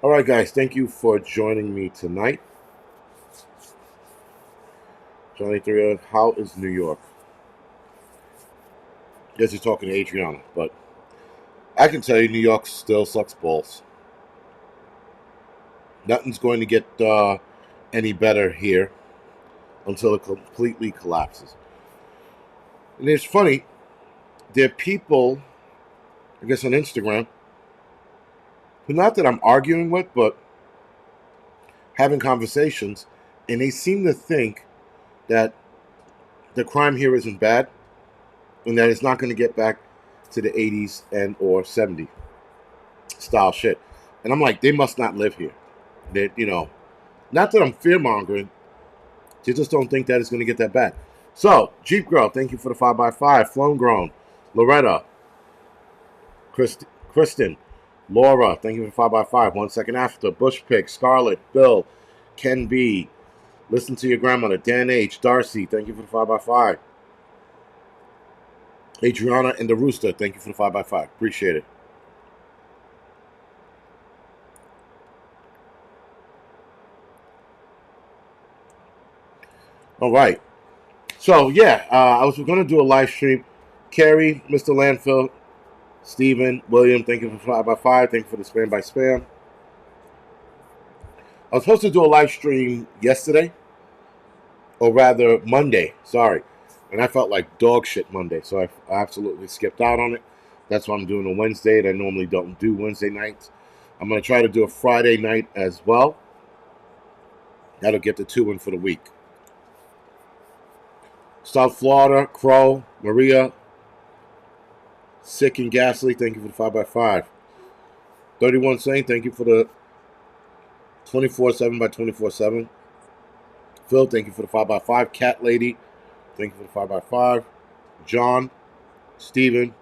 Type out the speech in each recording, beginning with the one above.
All right, guys, thank you for joining me tonight. Johnny Three, how is New York? Guess you're talking to Adriana, but I can tell you New York still sucks balls. Nothing's going to get any better here until it completely collapses. And it's funny, there are people, I guess, on Instagram, who not that I'm arguing with, but having conversations, and they seem to think that the crime here isn't bad and that it's not going to get back to the 80s and or 70s style shit. And I'm like, they must not live here. That, not that I'm fear mongering, they just don't think that it's going to get that bad. So, Jeep Girl, thank you for the 5x5. Flown Grown, Loretta, Kristen, Laura, thank you for 5x5. 1 second after, Bush Pig, Scarlett, Bill, Ken B, Listen to Your Grandmother, Dan H, Darcy, thank you for the 5x5. Adriana and the Rooster, thank you for the 5x5. Appreciate it. All right. So, yeah, I was going to do a live stream. Carrie, Mr. Landfill, Stephen, William, thank you for 5x5. Thank you for the spam by spam. I was supposed to do a live stream yesterday, or rather Monday, sorry. And I felt like dog shit Monday, so I absolutely skipped out on it. That's why I'm doing a Wednesday. I normally don't do Wednesday nights. I'm going to try to do a Friday night as well. That'll get the 2 in for the week. South Florida, Crow, Maria, Sick and Ghastly, thank you for the 5x5. 31 saying, thank you for the 24/7 by 24/7. Phil, thank you for the 5x5. Cat Lady, thank you for the 5x5. John, Steven,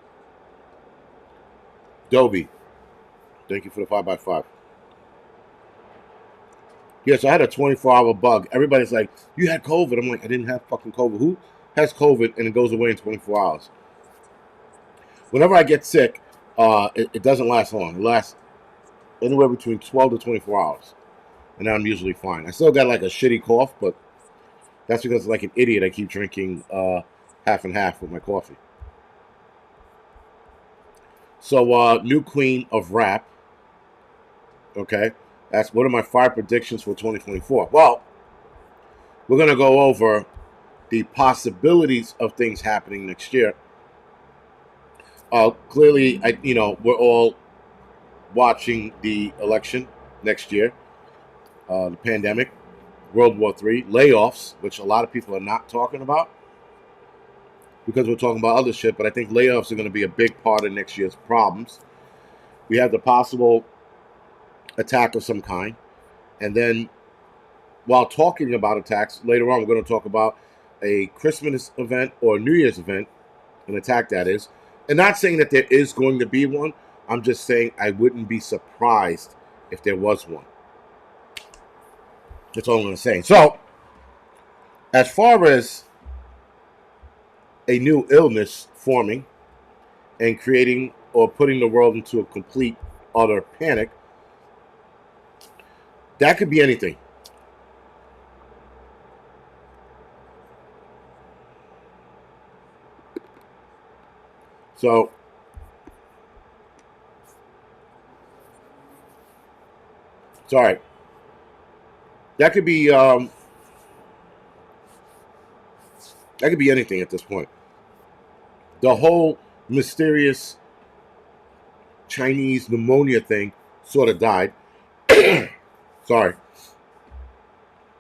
Dobie, thank you for the 5x5. Yes, I had a 24-hour bug. Everybody's like, you had COVID. I'm like, I didn't have fucking COVID. Who has COVID and it goes away in 24 hours? Whenever I get sick, it doesn't last long. It lasts anywhere between 12 to 24 hours. And I'm usually fine. I still got like a shitty cough, but that's because, like an idiot, I keep drinking half and half with my coffee. So, new queen of rap. Okay. That's one of my 5 predictions for 2024. Well, we're going to go over the possibilities of things happening next year. Clearly, we're all watching the election next year, the pandemic, World War III, layoffs, which a lot of people are not talking about because we're talking about other shit, but I think layoffs are going to be a big part of next year's problems. We have the possible attack of some kind. And then while talking about attacks, later on we're going to talk about a Christmas event or a New Year's event, an attack that is. And not saying that there is going to be one. I'm just saying I wouldn't be surprised if there was one. That's all I'm going to say. So, as far as a new illness forming and creating or putting the world into a complete, utter panic, that could be anything. So, sorry. That could be anything at this point. The whole mysterious Chinese pneumonia thing sort of died. Sorry.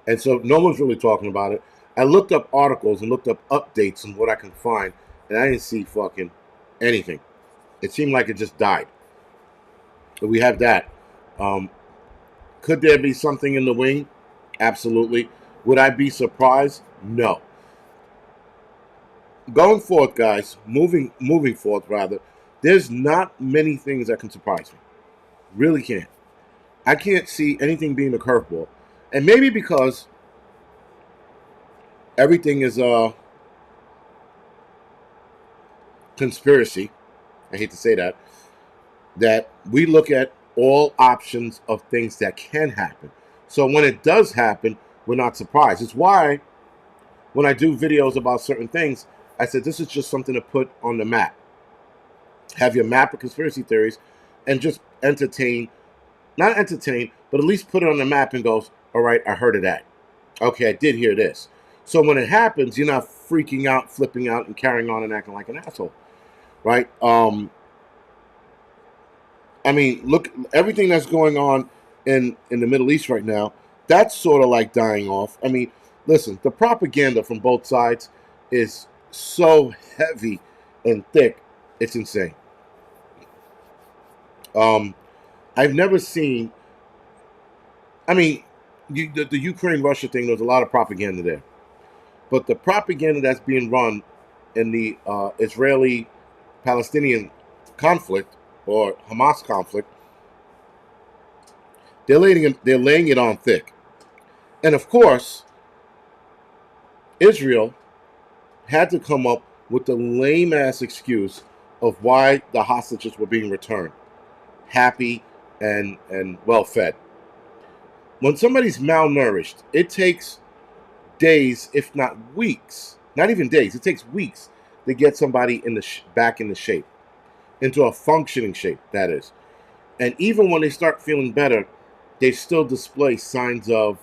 And so no one's really talking about it. I looked up articles and looked up updates on what I can find, and I didn't see fucking anything. It seemed like it just died. But we have that. Could there be something in the wing? Absolutely. Would I be surprised? No. Going forth, guys, moving forth rather, there's not many things that can surprise me. Really can't. I can't see anything being a curveball. And maybe because everything is a conspiracy. I hate to say that we look at all options of things that can happen. So when it does happen, we're not surprised. It's why when I do videos about certain things, I said this is just something to put on the map. Have your map of conspiracy theories and just entertain, not entertain, but at least put it on the map and goes, all right, I heard of that. Okay, I did hear this. So when it happens, you're not freaking out, flipping out, and carrying on and acting like an asshole, right? I mean, look, everything that's going on in the Middle East right now, that's sort of like dying off. I mean, listen, the propaganda from both sides is so heavy and thick, it's insane. Um, I've never seen. I mean, the Ukraine Russia thing. There's a lot of propaganda there, but the propaganda that's being run in the Israeli Palestinian conflict or Hamas conflict, they're laying it on thick. And of course, Israel had to come up with the lame ass excuse of why the hostages were being returned, happy and well fed. When somebody's malnourished, it takes days, if not weeks, not even days, it takes weeks to get somebody in the back into shape, into a functioning shape, that is. And even when they start feeling better, they still display signs of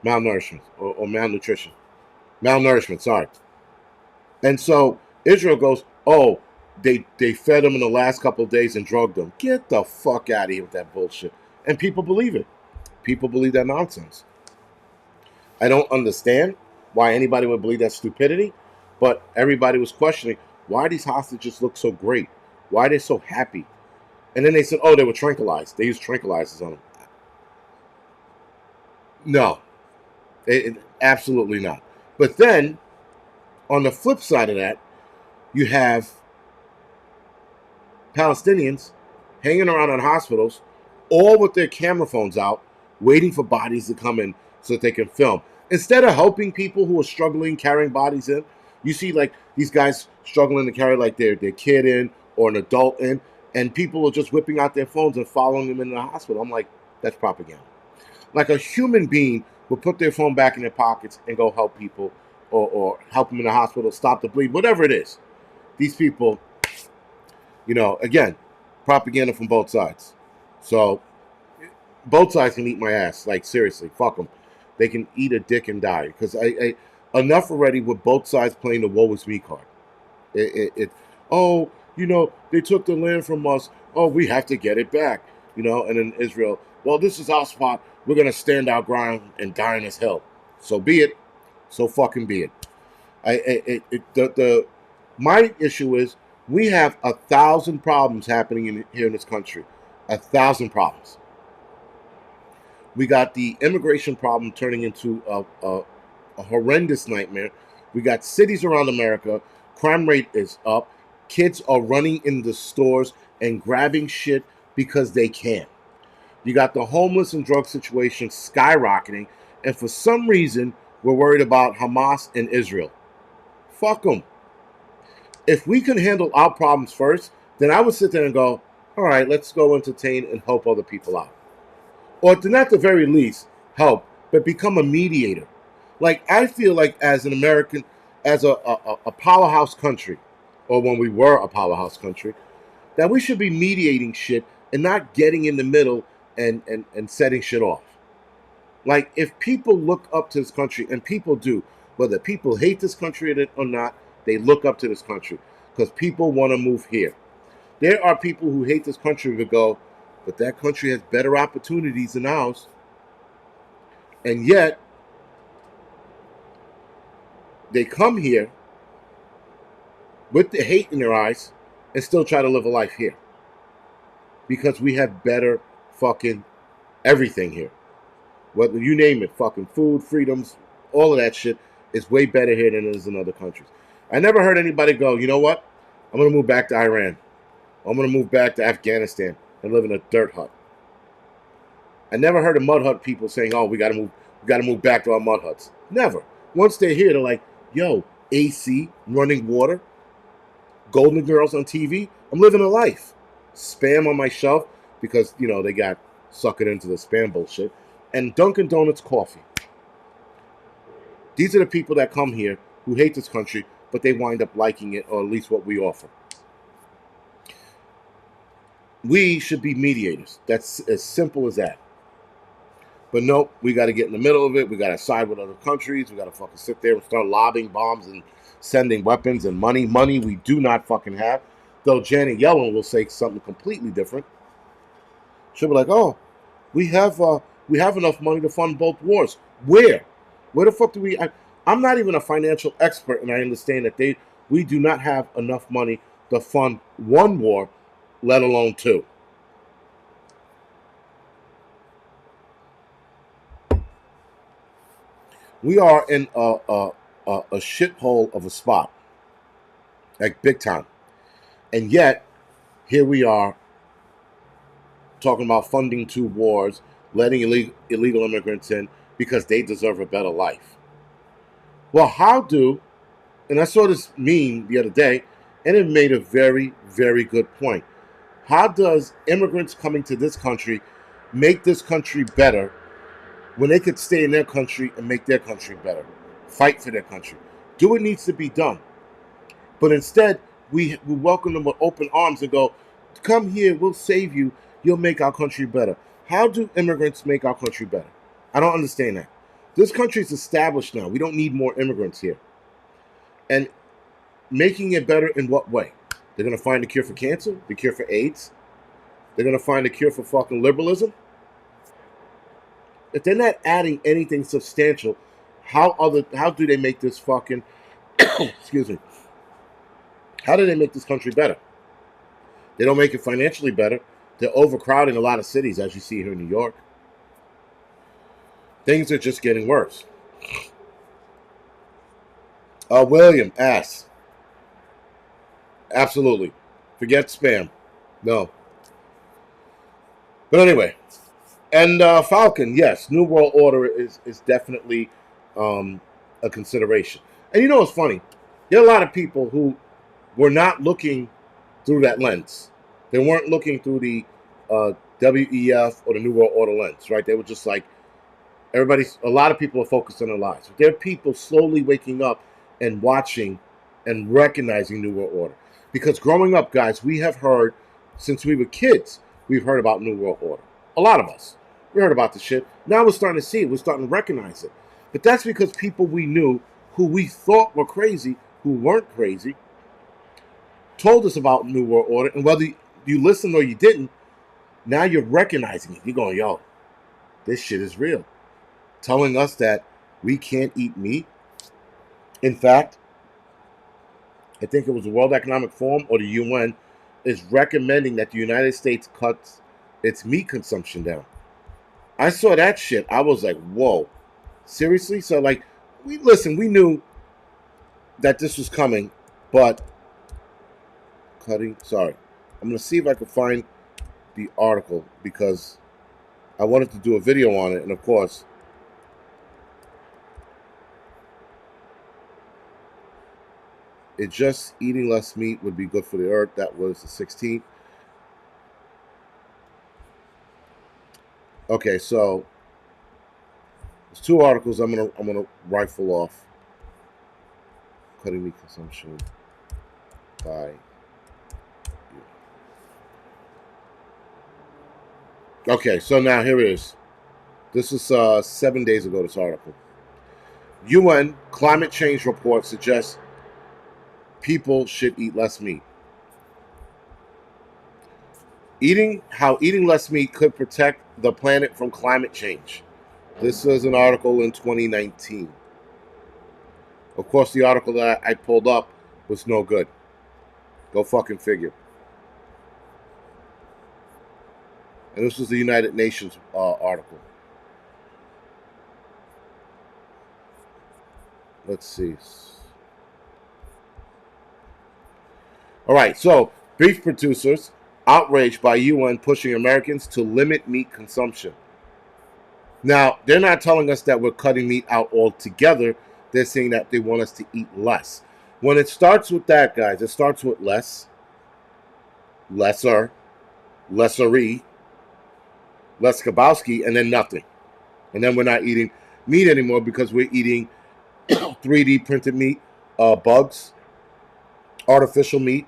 malnourishment or malnutrition. Malnourishment, sorry. And so Israel goes, oh, they fed them in the last couple of days and drugged them. Get the fuck out of here with that bullshit. And people believe it. People believe that nonsense. I don't understand why anybody would believe that stupidity, but everybody was questioning why these hostages look so great. Why they're so happy. And then they said, oh, they were tranquilized. They used tranquilizers on them. No, absolutely not. But then, on the flip side of that, you have Palestinians hanging around in hospitals, all with their camera phones out, waiting for bodies to come in so that they can film. Instead of helping people who are struggling carrying bodies in, you see like these guys struggling to carry like their kid in or an adult in, and people are just whipping out their phones and following them into the hospital. I'm like, that's propaganda. Like a human being would put their phone back in their pockets and go help people or help them in the hospital, stop the bleed, whatever it is. These people, again, propaganda from both sides. So both sides can eat my ass. Like, seriously, fuck them. They can eat a dick and die. Because I enough already with both sides playing the woe is me card. Oh, they took the land from us. Oh, we have to get it back. And in Israel, well, this is our spot. We're going to stand our ground and die in this hell. So be it. So fucking be it. My issue is we have 1,000 problems happening here in this country. 1,000 problems. We got the immigration problem turning into a horrendous nightmare. We got cities around America. Crime rate is up. Kids are running in the stores and grabbing shit because they can. You got the homeless and drug situation skyrocketing. And for some reason, we're worried about Hamas and Israel. Fuck them. If we can handle our problems first, then I would sit there and go, all right, let's go entertain and help other people out. Or to not the very least, help, but become a mediator. Like, I feel like as an American, as a powerhouse country, or when we were a powerhouse country, that we should be mediating shit and not getting in the middle and setting shit off. Like, if people look up to this country, and people do, whether people hate this country or not, they look up to this country because people want to move here. There are people who hate this country who go, but that country has better opportunities than ours. And yet, they come here with the hate in their eyes and still try to live a life here. Because we have better fucking everything here. Whether you name it, fucking food, freedoms, all of that shit is way better here than it is in other countries. I never heard anybody go, you know what? I'm going to move back to Iran. I'm going to move back to Afghanistan and live in a dirt hut. I never heard of mud hut people saying, oh, we got to move back to our mud huts. Never. Once they're here, they're like, yo, AC, running water, Golden Girls on TV. I'm living a life. Spam on my shelf, because, they got suckered into the spam bullshit. And Dunkin' Donuts coffee. These are the people that come here who hate this country, but they wind up liking it, or at least what we offer. We should be mediators. That's as simple as that. But nope, we got to get in the middle of it. We got to side with other countries. We got to fucking sit there and start lobbing bombs and sending weapons and money. Money we do not fucking have. Though Janet Yellen will say something completely different. She'll be like, "Oh, we have enough money to fund both wars." Where? Where the fuck do we? I'm not even a financial expert, and I understand that we do not have enough money to fund one war, let alone two. We are in a shithole of a spot, like big time, and yet here we are talking about funding two wars, letting illegal immigrants in because they deserve a better life. Well, how do? And I saw this meme the other day, and it made a very, very good point. How does immigrants coming to this country make this country better when they could stay in their country and make their country better, fight for their country, do what needs to be done? But instead, we welcome them with open arms and go, come here, we'll save you, you'll make our country better. How do immigrants make our country better? I don't understand that. This country is established now. We don't need more immigrants here. And making it better in what way? They're going to find a cure for cancer, the cure for AIDS. They're going to find a cure for fucking liberalism. If they're not adding anything substantial, how do they make this fucking excuse me? How do they make this country better? They don't make it financially better. They're overcrowding a lot of cities, as you see here in New York. Things are just getting worse. William asks, absolutely. Forget spam. No. But anyway. And Falcon, yes, New World Order is definitely a consideration. And you know what's funny? There are a lot of people who were not looking through that lens. They weren't looking through the WEF or the New World Order lens, right? They were just like, a lot of people are focused on their lives. There are people slowly waking up and watching and recognizing New World Order. Because growing up, guys, we have heard, since we were kids, we've heard about New World Order. A lot of us. We heard about the shit. Now we're starting to see it. We're starting to recognize it. But that's because people we knew who we thought were crazy, who weren't crazy, told us about New World Order. And whether you listened or you didn't, now you're recognizing it. You're going, yo, this shit is real. Telling us that we can't eat meat. In fact, I think it was the World Economic Forum or the UN is recommending that the United States cuts its meat consumption down. I saw that shit. I was like, whoa. Seriously? So, like, we knew that this was coming, but sorry. I'm going to see if I can find the article because I wanted to do a video on it, and of course, just eating less meat would be good for the earth. That was the 16th. Okay, so there's two articles I'm gonna rifle off. Cutting meat consumption by. Okay, so now here it is. This is 7 days ago. This article. UN climate change report suggests people should eat less meat. How eating less meat could protect the planet from climate change. This is an article in 2019. Of course, the article that I pulled up was no good. Go fucking figure. And this was the United Nations article. Let's see. All right, so beef producers outraged by UN pushing Americans to limit meat consumption. Now, they're not telling us that we're cutting meat out altogether. They're saying that they want us to eat less. When it starts with that, guys, it starts with less, lesser, lessery, Les Kabowski, and then nothing. And then we're not eating meat anymore because we're eating 3D printed meat, bugs, artificial meat,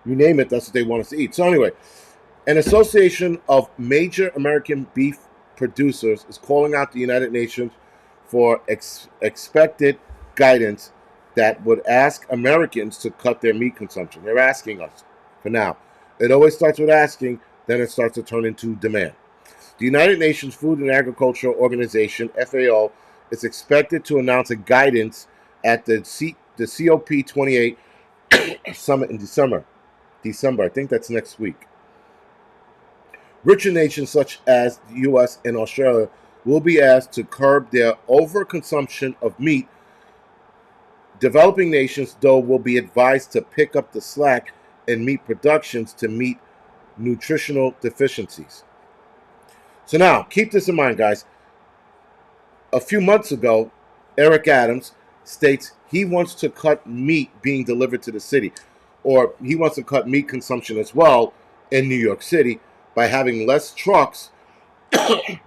you name it, that's what they want us to eat. So anyway, an association of major American beef producers is calling out the United Nations for expected guidance that would ask Americans to cut their meat consumption. They're asking us for now. It always starts with asking, then it starts to turn into demand. The United Nations Food and Agriculture Organization, FAO, is expected to announce a guidance at the COP28 summit in December. I think that's next week. Richer nations such as the U.S. and Australia will be asked to curb their overconsumption of meat. Developing nations, though, will be advised to pick up the slack in meat productions to meet nutritional deficiencies. So now, keep this in mind, guys. A few months ago, Eric Adams states he wants to cut meat being delivered to the city, or he wants to cut meat consumption as well in New York City by having less trucks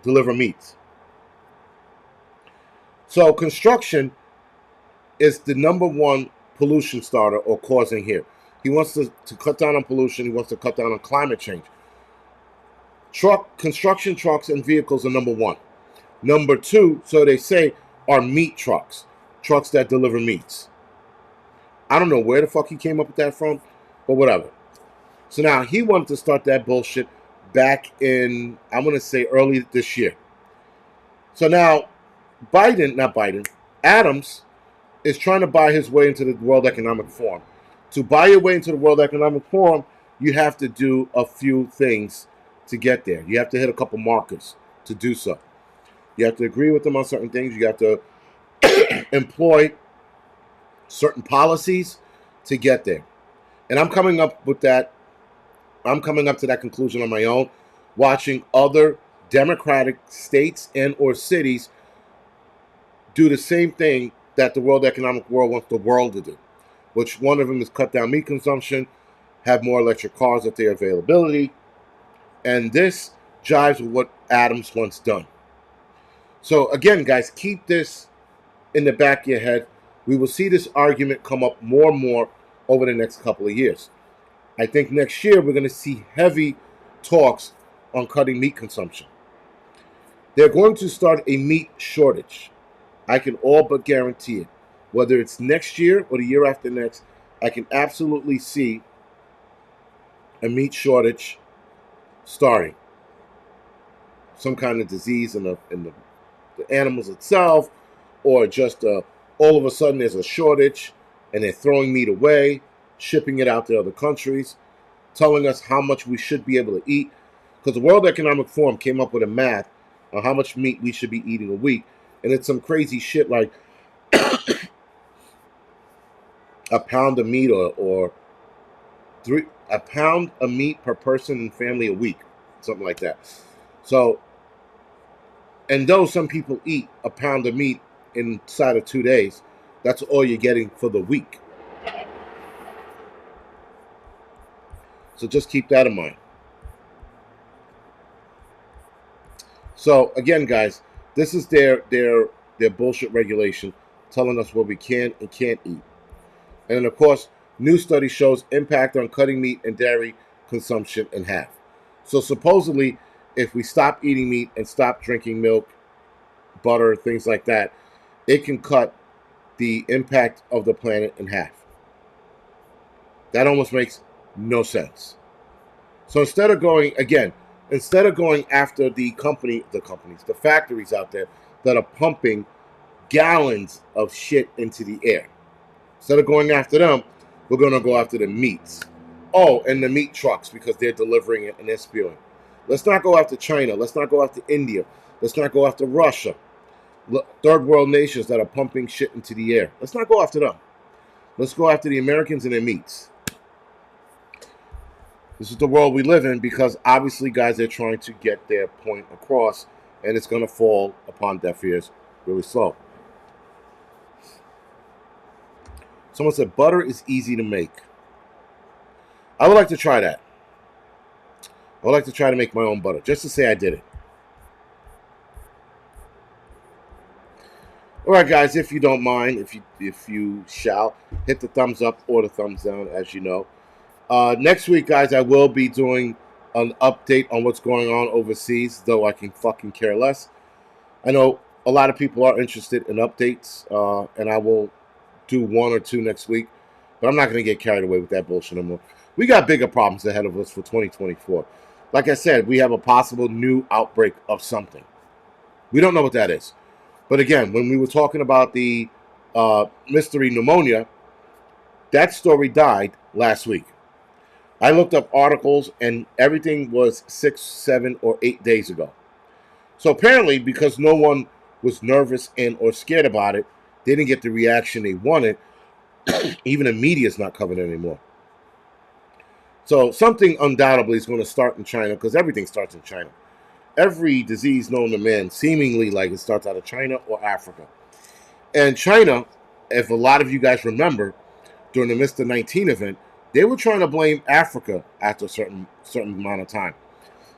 deliver meats. So construction is the number one pollution starter or causing here. He wants to cut down on pollution. He wants to cut down on climate change. Construction trucks and vehicles are number one. Number two, so they say, are meat trucks. Trucks that deliver meats. I don't know where the fuck he came up with that from, but whatever. So now he wanted to start that bullshit back in, I'm going to say early this year. So now Adams is trying to buy his way into the World Economic Forum. To buy your way into the World Economic Forum, you have to do a few things to get there. You have to hit a couple markers to do so. You have to agree with them on certain things. You have to employ certain policies to get there. And I'm coming up with that. I'm coming up to that conclusion on my own, watching other democratic states and or cities do the same thing that the World Economic Forum wants the world to do, which one of them is cut down meat consumption, have more electric cars at their availability, and this jives with what Adams wants done. So again, guys, keep this in the back of your head. We will see this argument come up more and more over the next couple of years. I think next year we're going to see heavy talks on cutting meat consumption. They're going to start a meat shortage. I can all but guarantee it. Whether it's next year or the year after next, I can absolutely see a meat shortage starting. Some kind of disease in the animals itself, or just all of a sudden there's a shortage and they're throwing meat away, shipping it out to other countries, telling us how much we should be able to eat. Because the World Economic Forum came up with a math on how much meat we should be eating a week. And it's some crazy shit like a pound of meat or a pound of meat per person and family a week. Something like that. So, and though some people eat a pound of meat inside of 2 days, that's all you're getting for the week. So just keep that in mind. So again, guys, this is their bullshit regulation telling us what we can and can't eat. And then, of course, new study shows impact on cutting meat and dairy consumption in half. So supposedly, if we stop eating meat and stop drinking milk, butter, things like that, it can cut the impact of the planet in half. That almost makes no sense. So instead of going after the factories out there that are pumping gallons of shit into the air, instead of going after them, we're going to go after the meats. Oh, and the meat trucks, because they're delivering it and they're spewing. Let's not go after China. Let's not go after India. Let's not go after Russia. Third world nations that are pumping shit into the air. Let's not go after them. Let's go after the Americans and their meats. This is the world we live in because obviously, guys, they're trying to get their point across, and it's going to fall upon deaf ears really slow. Someone said butter is easy to make. I would like to try that. I would like to try to make my own butter, just to say I did it. All right, guys, if you don't mind, if you shall, hit the thumbs up or the thumbs down, as you know. Next week, guys, I will be doing an update on what's going on overseas, though I can fucking care less. I know a lot of people are interested in updates, and I will do one or two next week, but I'm not going to get carried away with that bullshit anymore. We got bigger problems ahead of us for 2024. Like I said, we have a possible new outbreak of something. We don't know what that is. But again, when we were talking about the mystery pneumonia, that story died last week. I looked up articles, and everything was 6, 7, or 8 days ago. So apparently, because no one was nervous and or scared about it, they didn't get the reaction they wanted. Even the media is not covering it anymore. So something undoubtedly is going to start in China, because everything starts in China. Every disease known to man, seemingly like it starts out of China or Africa. And China, if a lot of you guys remember, during the Mr. 19 event, they were trying to blame Africa after a certain amount of time.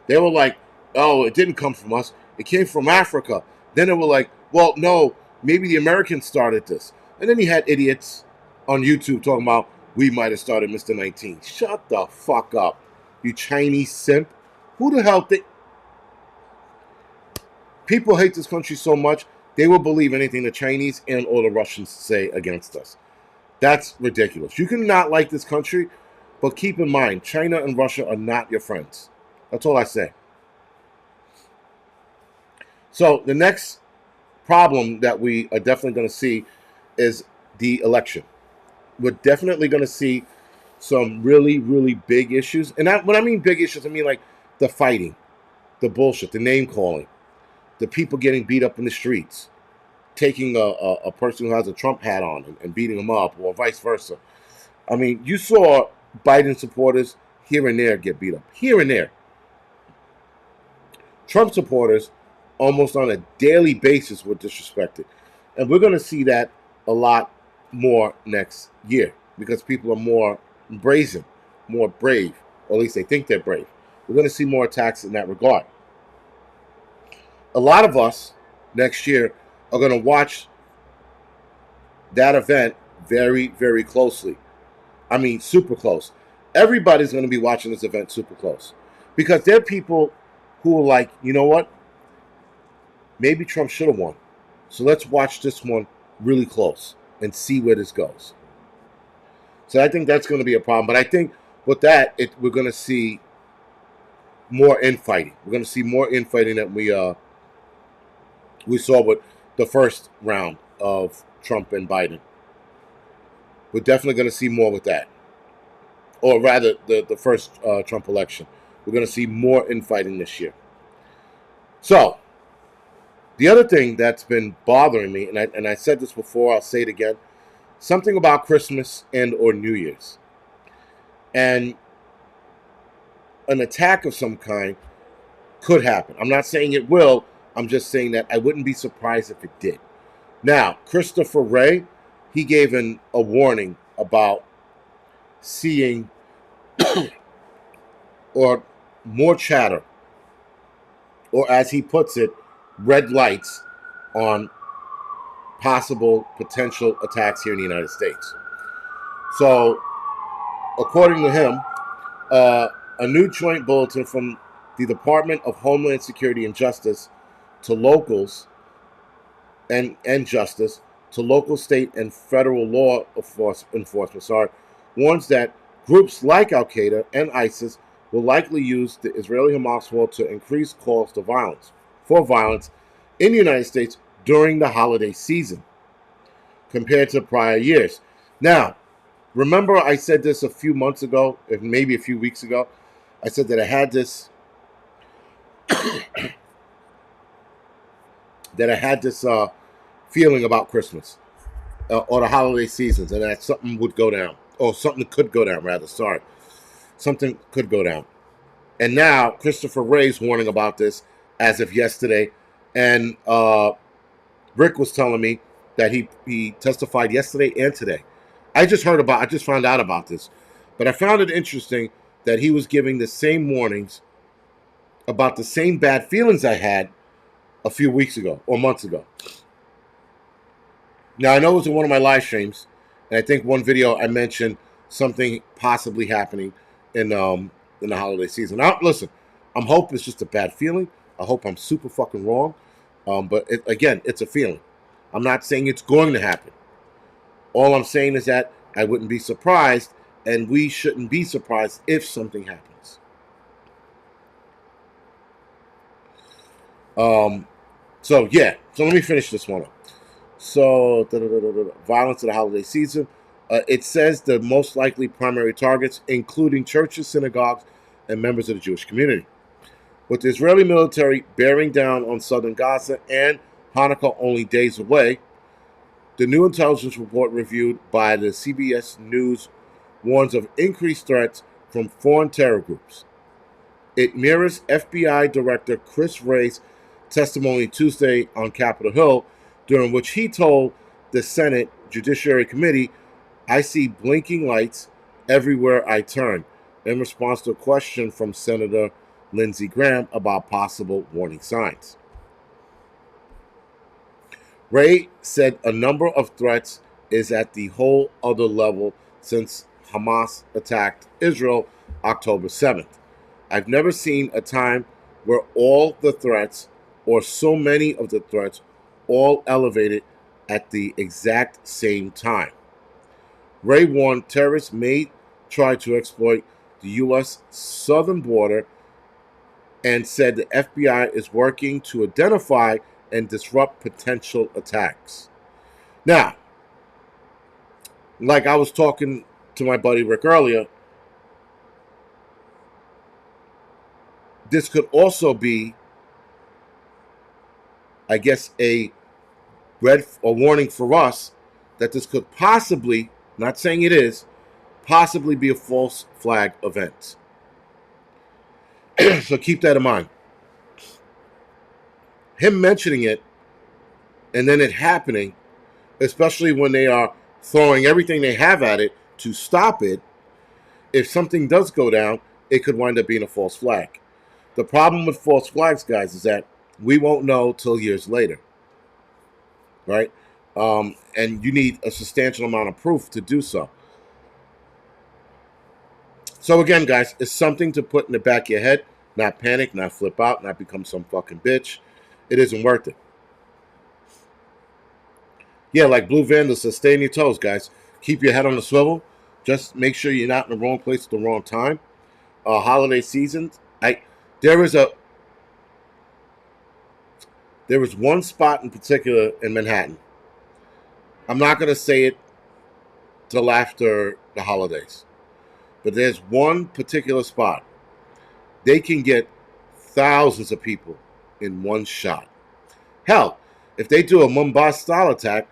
They were like, oh, it didn't come from us. It came from Africa. Then they were like, well, no, maybe the Americans started this. And then you had idiots on YouTube talking about, we might have started Mr. 19. Shut the fuck up, you Chinese simp. Who the hell think? People hate this country so much, they will believe anything the Chinese and or the Russians say against us. That's ridiculous. You can not like this country, but keep in mind, China and Russia are not your friends. That's all I say. So the next problem that we are definitely going to see is the election. We're definitely going to see some really, really big issues. And when I mean big issues, I mean like the fighting, the bullshit, the name calling, the people getting beat up in the streets, taking a person who has a Trump hat on and beating them up, or vice versa. I mean, you saw Biden supporters here and there get beat up. Here and there. Trump supporters almost on a daily basis were disrespected. And we're going to see that a lot more next year, because people are more brazen, more brave, or at least they think they're brave. We're going to see more attacks in that regard. A lot of us next year are going to watch that event very, very closely. I mean, super close. Everybody's going to be watching this event super close, because there are people who are like, you know what? Maybe Trump should have won. So let's watch this one really close and see where this goes. So I think that's going to be a problem. But I think with that, we're going to see more infighting. We're going to see more infighting than we saw with the first round of Trump and Biden. We're definitely going to see more with that. Or rather, the first Trump election. We're going to see more infighting this year. So, the other thing that's been bothering me, and I said this before, I'll say it again, something about Christmas and or New Year's. And an attack of some kind could happen. I'm not saying it will. I'm just saying that I wouldn't be surprised if it did. Now, Christopher Wray, he gave a warning about seeing or more chatter, or as he puts it, red lights on possible potential attacks here in the United States. So, according to him, a new joint bulletin from the Department of Homeland Security and Justice to locals and justice to local, state, and federal law enforcement warns that groups like Al-Qaeda and ISIS will likely use the Israeli-Hamas war to increase calls to violence in the United States during the holiday season compared to prior years. Now, remember I said this a few months ago, maybe a few weeks ago. I said that I had this feeling about Christmas or the holiday seasons, and that something would go down, or something could go down, rather. Sorry. Something could go down. And now Christopher Wray's warning about this as of yesterday. And Rick was telling me that he testified yesterday and today. I just found out about this. But I found it interesting that he was giving the same warnings about the same bad feelings I had a few weeks ago or months ago. Now, I know it was in one of my live streams, and I think one video I mentioned something possibly happening in the holiday season. Now, listen, I'm hoping it's just a bad feeling. I hope I'm super fucking wrong. But again, it's a feeling. I'm not saying it's going to happen. All I'm saying is that I wouldn't be surprised, and we shouldn't be surprised if something happens. So yeah. So let me finish this one up. So, violence of the holiday season. It says the most likely primary targets, including churches, synagogues, and members of the Jewish community. With the Israeli military bearing down on southern Gaza and Hanukkah only days away, the new intelligence report reviewed by the CBS News warns of increased threats from foreign terror groups. It mirrors FBI Director Chris Wray's testimony Tuesday on Capitol Hill, during which he told the Senate Judiciary Committee, "I see blinking lights everywhere I turn," in response to a question from Senator Lindsey Graham about possible warning signs. Wray said a number of threats is at the whole other level since Hamas attacked Israel October 7th. "I've never seen a time where all the threats, or so many of the threats, all elevated at the exact same time." Wray warned terrorists may try to exploit the U.S. southern border and said the FBI is working to identify and disrupt potential attacks. Now, like I was talking to my buddy Rick earlier, this could also be, I guess, a warning for us that this could possibly, not saying it is, possibly be a false flag event. So keep that in mind. Him mentioning it and then it happening, especially when they are throwing everything they have at it to stop it, if something does go down, it could wind up being a false flag. The problem with false flags, guys, is that we won't know till years later, right? And you need a substantial amount of proof to do so. So again, guys, it's something to put in the back of your head. Not panic, not flip out, not become some fucking bitch. It isn't worth it. Yeah, like Blue Vandal says, stay on your toes, guys. Keep your head on the swivel. Just make sure you're not in the wrong place at the wrong time. Holiday seasons. There was one spot in particular in Manhattan. I'm not going to say it till after the holidays, but there's one particular spot. They can get thousands of people in one shot. Hell, if they do a Mumbai style attack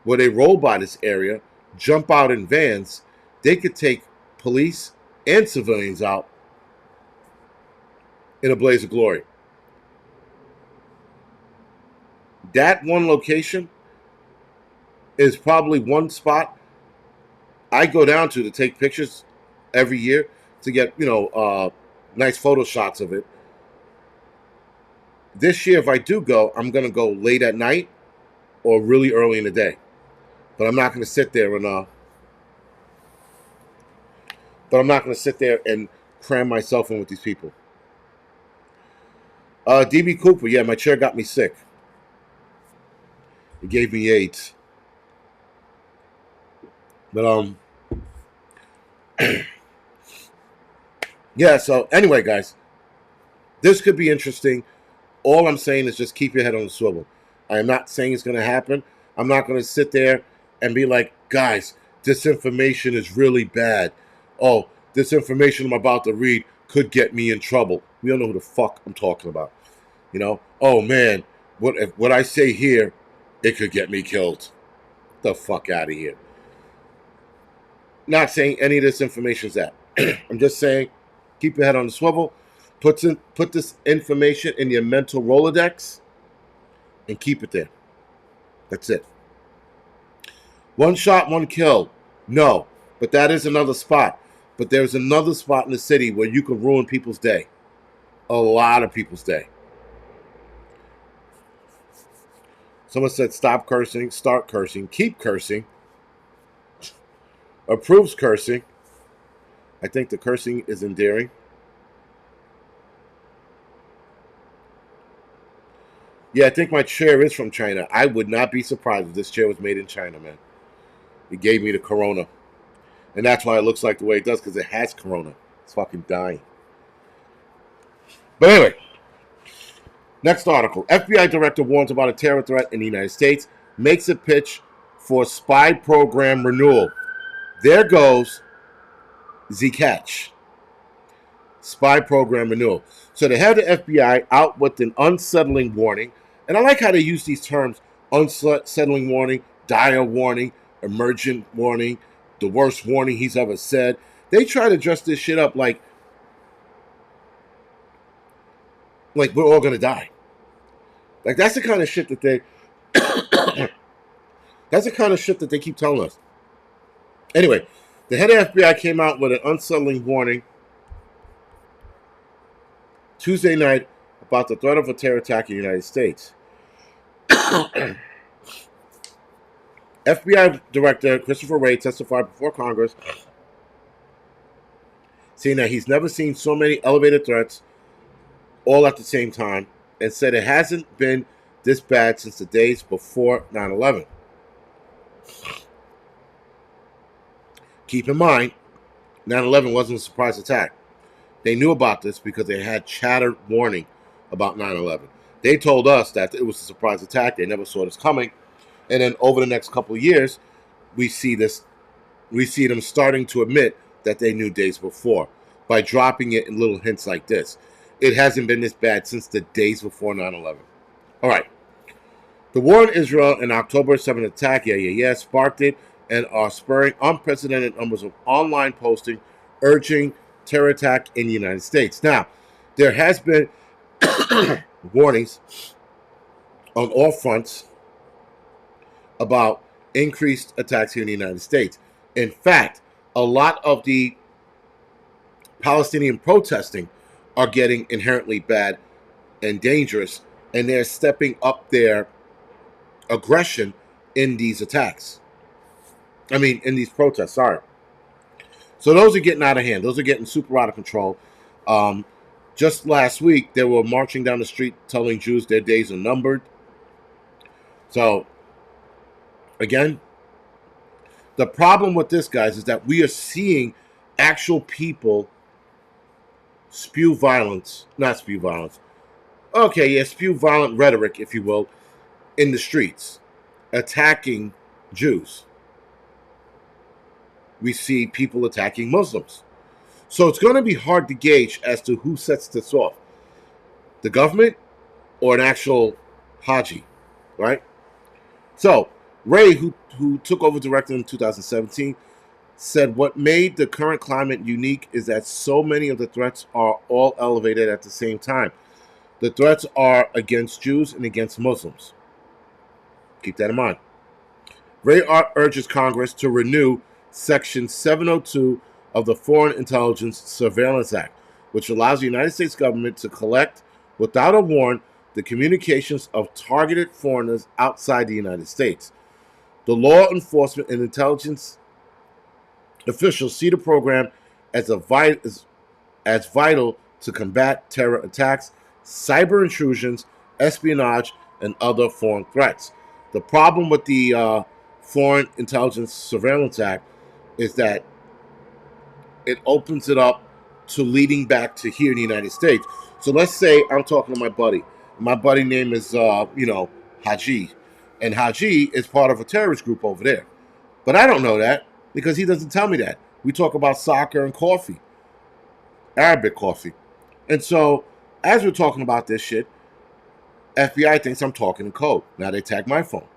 where they roll by this area, jump out in vans, they could take police and civilians out in a blaze of glory. That one location is probably one spot I go down to take pictures every year to get, nice photo shots of it. This year, if I do go, I'm going to go late at night or really early in the day. But I'm not going to sit there and cram myself in with these people. DB Cooper, yeah, my chair got me sick. It gave me AIDS. But yeah, so anyway, guys, this could be interesting. All I'm saying is just keep your head on the swivel. I am not saying it's going to happen. I'm not going to sit there and be like, guys, this information is really bad. Oh, this information I'm about to read could get me in trouble. We don't know who the fuck I'm talking about. Oh man, what I say here, it could get me killed. The fuck out of here. Not saying any of this information is that. I'm just saying, keep your head on the swivel. Put this information in your mental Rolodex and keep it there. That's it. One shot, one kill. No, but that is another spot. But there's another spot in the city where you can ruin people's day. A lot of people's day. Someone said stop cursing, start cursing, keep cursing, approves cursing. I think the cursing is endearing. Yeah, I think my chair is from China. I would not be surprised if this chair was made in China, man. It gave me the corona. And that's why it looks like the way it does, because it has corona. It's fucking dying. But anyway, next article. FBI director warns about a terror threat in the United States. Makes a pitch for spy program renewal. There goes the catch. Spy program renewal. So they have the FBI out with an unsettling warning. And I like how they use these terms: unsettling warning, dire warning, emergent warning, the worst warning he's ever said. They try to dress this shit up like we're all gonna die. Like that's the kind of shit that they that's the kind of shit that they keep telling us. Anyway, the head of FBI came out with an unsettling warning Tuesday night about the threat of a terror attack in the United States. FBI Director Christopher Wray testified before Congress, saying that he's never seen so many elevated threats all at the same time, and said it hasn't been this bad since the days before 9/11. Keep in mind, 9/11 wasn't a surprise attack. They knew about this because they had chattered warning about 9/11. They told us that it was a surprise attack. They never saw this coming. And then over the next couple of years, we see them starting to admit that they knew days before by dropping it in little hints like this. It hasn't been this bad since the days before 9/11. All right. The war in Israel and October 7th attack, sparked it and are spurring unprecedented numbers of online posting urging terror attack in the United States. Now, there has been warnings on all fronts about increased attacks here in the United States. In fact, a lot of the Palestinian protesting are getting inherently bad and dangerous, and they're stepping up their aggression in these attacks. I mean, in these protests, sorry. So those are getting out of hand. Those are getting super out of control. Just last week, they were marching down the street telling Jews their days are numbered. So, again, the problem with this, guys, is that we are seeing actual people spew violence. Not spew violence. Okay, yeah, spew violent rhetoric, if you will, in the streets, attacking Jews. We see people attacking Muslims. So it's going to be hard to gauge as to who sets this off. The government or an actual Haji, right? So Ray, who took over directing in 2017, said what made the current climate unique is that so many of the threats are all elevated at the same time. The threats are against Jews and against Muslims. Keep that in mind. Ray urges Congress to renew Section 702 of the Foreign Intelligence Surveillance Act, which allows the United States government to collect, without a warrant, the communications of targeted foreigners outside the United States. The law enforcement and intelligence officials see the program as vital to combat terror attacks, cyber intrusions, espionage, and other foreign threats. The problem with the Foreign Intelligence Surveillance Act is that it opens it up to leading back to here in the United States. So let's say I'm talking to my buddy. My buddy name is, Haji. And Haji is part of a terrorist group over there. But I don't know that because he doesn't tell me that. We talk about soccer and coffee, Arabic coffee. And so as we're talking about this shit, FBI thinks I'm talking in code. Now they tag my phone.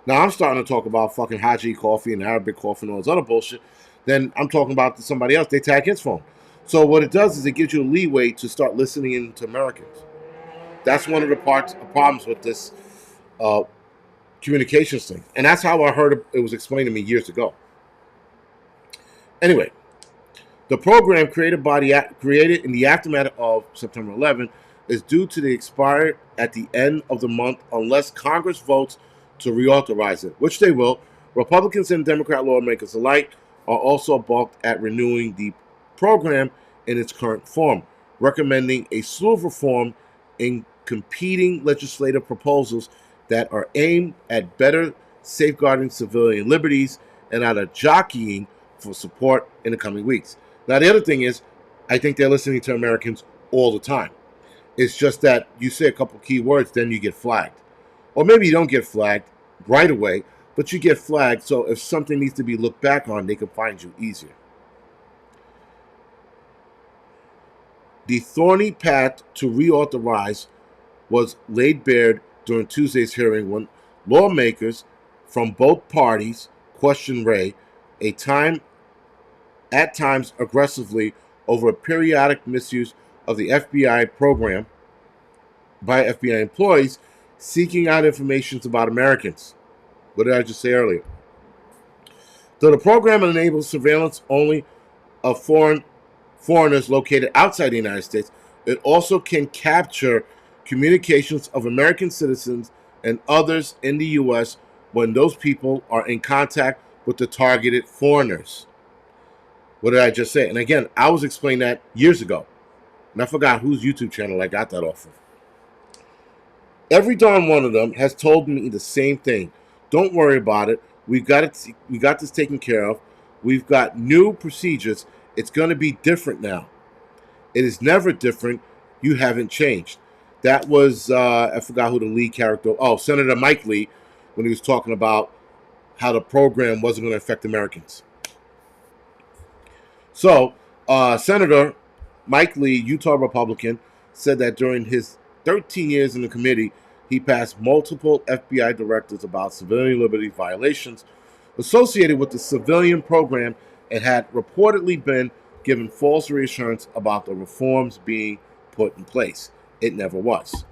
Now I'm starting to talk about fucking Haji coffee and Arabic coffee and all this other bullshit. Then I'm talking about somebody else. They tag his phone. So what it does is it gives you a leeway to start listening in to Americans. That's one of the problems with this communications thing. And that's how I heard it was explained to me years ago. Anyway, the program created in the aftermath of September 11 is due to the expire at the end of the month unless Congress votes to reauthorize it, which they will. Republicans and Democrat lawmakers alike are also balked at renewing the program in its current form, recommending a slew of reform in competing legislative proposals that are aimed at better safeguarding civilian liberties and are jockeying for support in the coming weeks. Now, the other thing is, I think they're listening to Americans all the time. It's just that you say a couple key words, then you get flagged. Or maybe you don't get flagged right away, but you get flagged, so if something needs to be looked back on, they can find you easier. The thorny path to reauthorize was laid bare during Tuesday's hearing when lawmakers from both parties questioned Ray at times aggressively over a periodic misuse of the FBI program by FBI employees seeking out information about Americans. What did I just say earlier? Though the program enables surveillance only of foreigners located outside the United States, it also can capture communications of American citizens and others in the U.S. when those people are in contact with the targeted foreigners. What did I just say? And again, I was explaining that years ago, and I forgot whose YouTube channel I got that off of. Every darn one of them has told me the same thing. Don't worry about it. We got this taken care of. We've got new procedures. It's going to be different now. It is never different. You haven't changed. That was, I forgot who the lead character, Senator Mike Lee, when he was talking about how the program wasn't going to affect Americans. So, Senator Mike Lee, Utah Republican, said that during his 13 years in the committee, he passed multiple FBI directives about civilian liberty violations associated with the civilian program and had reportedly been given false reassurance about the reforms being put in place. It never was.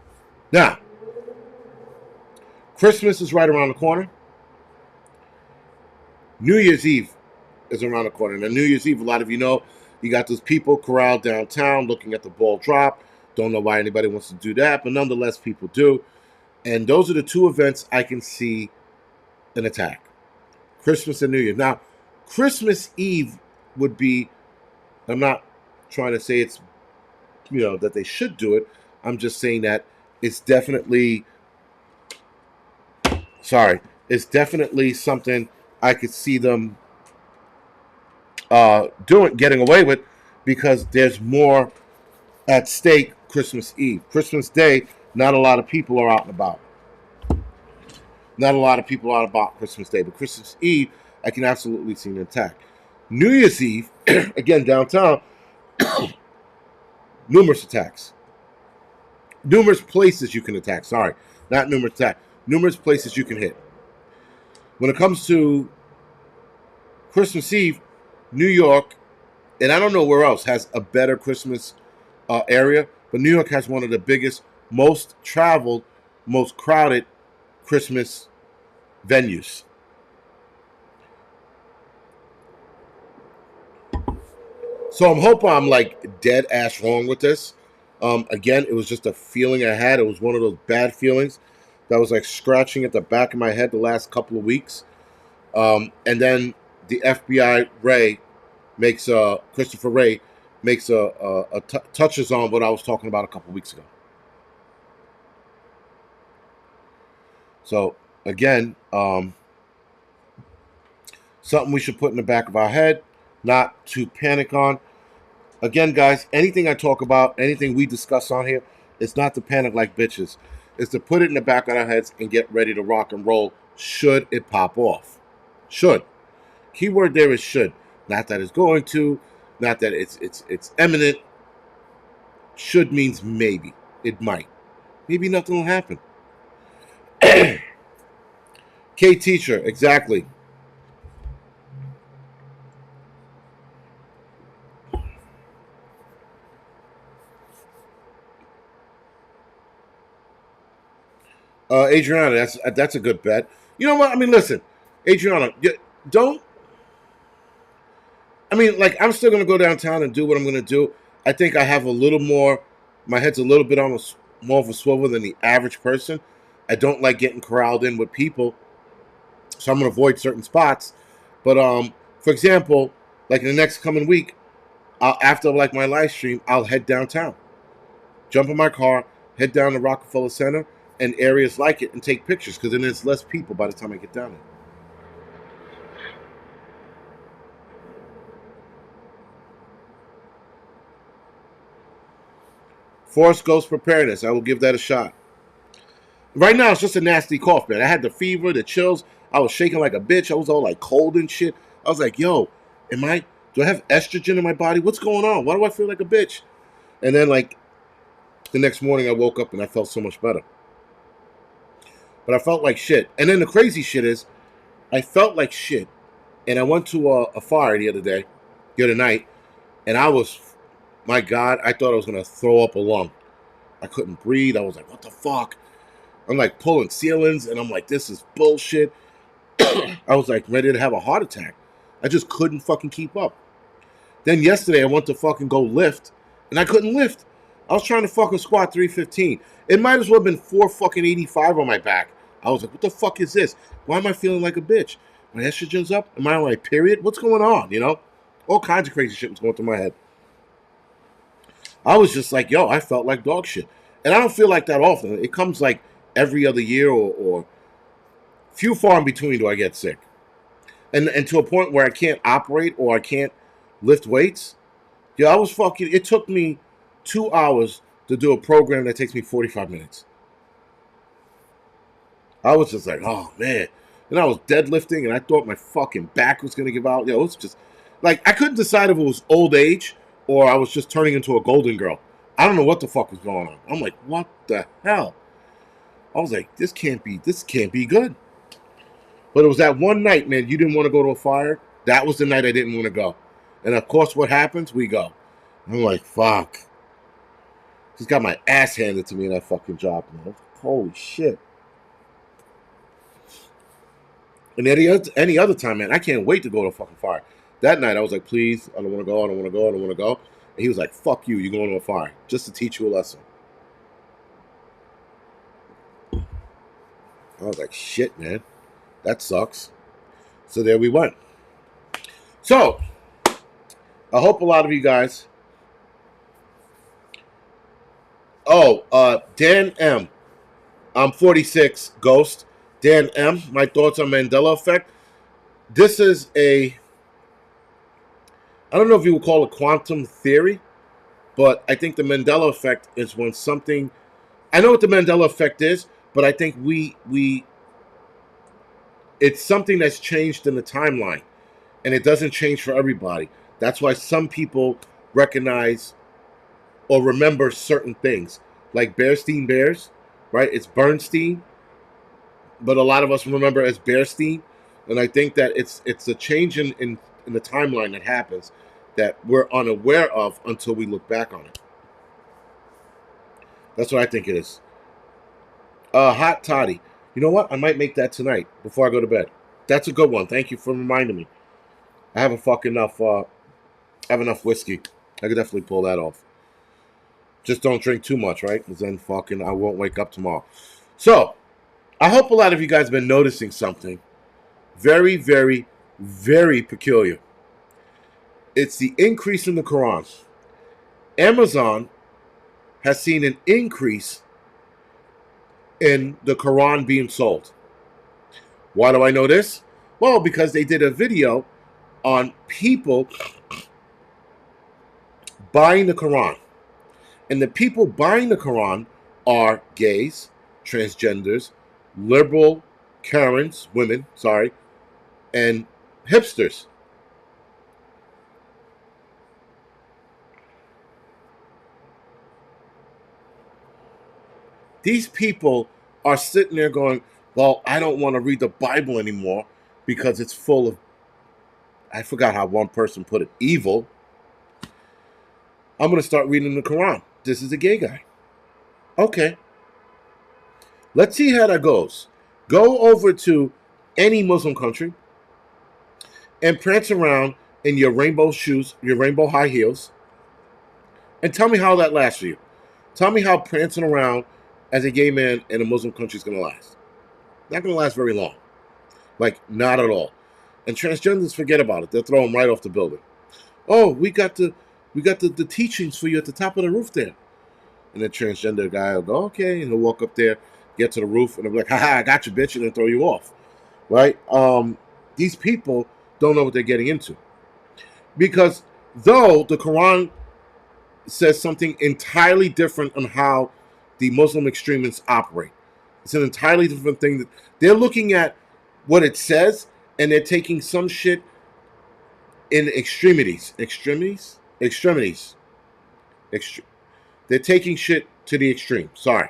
Now, Christmas is right around the corner. New Year's Eve is around the corner. Now, New Year's Eve, a lot of you know, you got those people corralled downtown looking at the ball drop. Don't know why anybody wants to do that, but nonetheless, people do. And those are the two events I can see an attack. Christmas and New Year. Now, Christmas Eve would be, I'm not trying to say it's, that they should do it. I'm just saying that it's definitely something I could see them getting away with, because there's more at stake Christmas Eve. Christmas Day, not a lot of people are out and about. Not a lot of people are out about Christmas Day, but Christmas Eve, I can absolutely see an attack. New Year's Eve, again, downtown, numerous attacks. Numerous places you can attack. Sorry, not numerous attacks. Numerous places you can hit. When it comes to Christmas Eve, New York, and I don't know where else, has a better Christmas area, but New York has one of the biggest, most traveled, most crowded Christmas venues. So I'm hoping I'm like dead ass wrong with this. Again, it was just a feeling I had. It was one of those bad feelings that was like scratching at the back of my head the last couple of weeks. And then the FBI Christopher Wray makes touches on what I was talking about a couple of weeks ago. So again, something we should put in the back of our head, not to panic on. Again, guys, anything I talk about, anything we discuss on here, it's not to panic like bitches. It's to put it in the back of our heads and get ready to rock and roll should it pop off. Should. Keyword there is should. Not that it's going to, not that it's imminent. Should means maybe. It might. Maybe nothing will happen. K teacher, exactly. Adriana, that's a good bet. You know what? I mean, listen, Adriana, don't. I mean, like, I'm still going to go downtown and do what I'm going to do. I think I have a little more My head's a little bit on more of a swivel than the average person. I don't like getting corralled in with people, so I'm gonna avoid certain spots. But for example, like in the next coming week, after like my live stream, I'll head downtown, jump in my car, head down to Rockefeller Center and areas like it, and take pictures because then there's less people by the time I get down there. Forest Ghost Preparedness. I will give that a shot. Right now, it's just a nasty cough, man. I had the fever, the chills. I was shaking like a bitch. I was all like cold and shit. I was like, yo, do I have estrogen in my body? What's going on? Why do I feel like a bitch? And then, like, the next morning, I woke up and I felt so much better. But I felt like shit. And then the crazy shit is, I felt like shit. And I went to a fire the other night, and I was, my God, I thought I was going to throw up a lung. I couldn't breathe. I was like, what the fuck? I'm like pulling ceilings, and I'm like, this is bullshit. I was like ready to have a heart attack. I just couldn't fucking keep up. Then yesterday I went to fucking go lift, and I couldn't lift. I was trying to fucking squat 315. It might as well have been 485 on my back. I was like, what the fuck is this? Why am I feeling like a bitch? My estrogen's up? Am I on my period? What's going on, you know? All kinds of crazy shit was going through my head. I was just like, yo, I felt like dog shit. And I don't feel like that often. It comes like every other year or few far in between do I get sick. And to a point where I can't operate or I can't lift weights. Yeah, I was fucking, it took me 2 hours to do a program that takes me 45 minutes. I was just like, oh man. And I was deadlifting and I thought my fucking back was going to give out. It was just, like, I couldn't decide if it was old age or I was just turning into a golden girl. I don't know what the fuck was going on. I'm like, what the hell? I was like, this can't be good. But it was that one night, man, you didn't want to go to a fire. That was the night I didn't want to go. And of course, what happens? We go. I'm like, fuck. Just got my ass handed to me in that fucking job, man. Holy shit. And any other time, man, I can't wait to go to a fucking fire. That night, I was like, please, I don't want to go, I don't want to go, I don't want to go. And he was like, fuck you, you're going to a fire. Just to teach you a lesson. I was like, shit, man. That sucks. So there we went. So, I hope a lot of you guys... Dan M. I'm 46, Ghost. Dan M. My thoughts on Mandela effect. This is I don't know if you would call it quantum theory, but I think the Mandela effect is when something... I know what the Mandela effect is, but I think it's something that's changed in the timeline, and it doesn't change for everybody. That's why some people recognize or remember certain things, like Bearstein Bears, right? It's Bernstein, but a lot of us remember as Bearstein, and I think that it's a change in the timeline that happens that we're unaware of until we look back on it. That's what I think it is. Hot toddy. You know what? I might make that tonight before I go to bed. That's a good one. Thank you for reminding me. I have enough whiskey. I could definitely pull that off. Just don't drink too much, right? Because then fucking I won't wake up tomorrow. So, I hope a lot of you guys have been noticing something very, very, very peculiar. It's the increase in the Quran. Amazon has seen an increase in the Quran being sold. Why do I know this? Well, because they did a video on people buying the Quran. And the people buying the Quran are gays, transgenders, liberal Karens, women, and hipsters. These people are sitting there going, well, I don't want to read the Bible anymore because it's full of, I forgot how one person put it, evil. I'm going to start reading the Quran. This is a gay guy. Okay. Let's see how that goes. Go over to any Muslim country and prance around in your rainbow shoes, your rainbow high heels, and tell me how that lasts for you. Tell me how prancing around as a gay man in a Muslim country is going to last. Not going to last very long. Like, not at all. And transgenders, forget about it. They'll throw them right off the building. Oh, we got the teachings for you at the top of the roof there. And the transgender guy will go, okay, and he'll walk up there, get to the roof, and they'll be like, haha, I got you, bitch, and then throw you off. Right? These people don't know what they're getting into. Because though the Quran says something entirely different on how the Muslim extremists operate, it's an entirely different thing. That they're looking at what it says, and they're taking some shit in extremities. They're taking shit to the extreme. Sorry.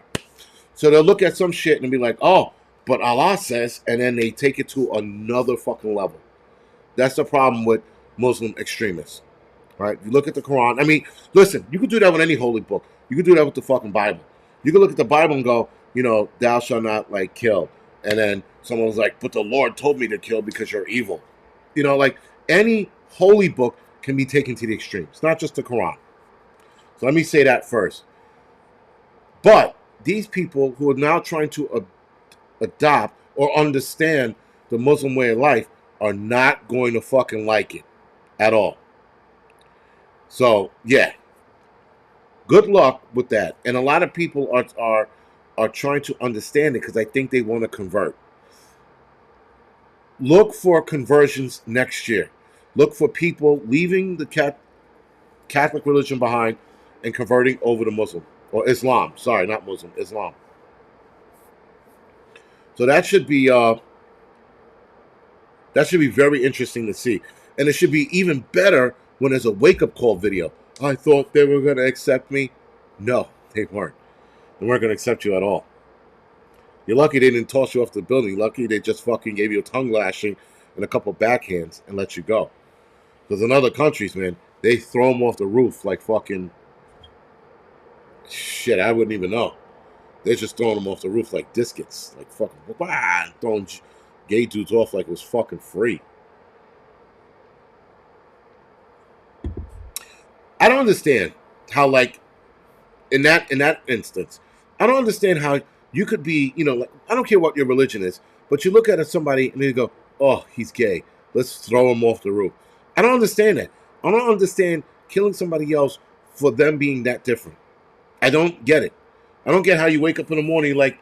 So they'll look at some shit and be like, oh, but Allah says, and then they take it to another fucking level. That's the problem with Muslim extremists. Right? You look at the Quran. I mean, listen, you could do that with any holy book. You could do that with the fucking Bible. You could look at the Bible and go, you know, thou shalt not, like, kill. And then someone was like, but the Lord told me to kill because you're evil. You know, like, any holy book can be taken to the extreme. It's not just the Quran. So let me say that first. But these people who are now trying to adopt or understand the Muslim way of life are not going to fucking like it at all. So, yeah. Good luck with that. And a lot of people are trying to understand it because I think they want to convert. Look for conversions next year. Look for people leaving the Catholic religion behind and converting over to Muslim. Or Islam. Sorry, not Muslim. Islam. So that should be very interesting to see. And it should be even better when there's a wake-up call video. I thought they were going to accept me. No, they weren't. They weren't going to accept you at all. You're lucky they didn't toss you off the building. You're lucky they just fucking gave you a tongue lashing and a couple backhands and let you go. Because in other countries, man, they throw them off the roof like fucking... Shit, I wouldn't even know. They're just throwing them off the roof like discus. Like fucking... Throwing gay dudes off like it was fucking free. I don't understand how, like, in that instance, I don't understand how you could be, you know, like, I don't care what your religion is, but you look at somebody and you go, oh, he's gay. Let's throw him off the roof. I don't understand that. I don't understand killing somebody else for them being that different. I don't get it. I don't get how you wake up in the morning like,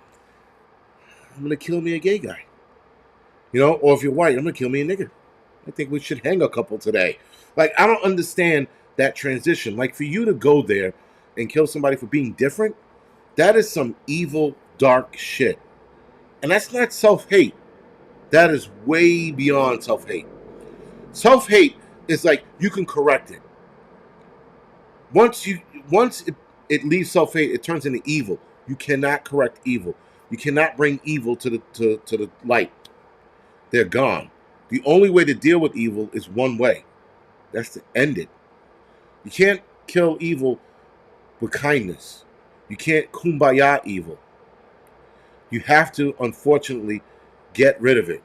I'm going to kill me a gay guy. You know, or if you're white, I'm going to kill me a nigger. I think we should hang a couple today. Like, I don't understand that transition. Like, for you to go there and kill somebody for being different, that is some evil, dark shit. And that's not self-hate. That is way beyond self-hate. Self-hate is like, you can correct it. Once it leaves self-hate, it turns into evil. You cannot correct evil. You cannot bring evil to the light. They're gone. The only way to deal with evil is one way. That's to end it. You can't kill evil with kindness. You can't kumbaya evil. You have to, unfortunately, get rid of it.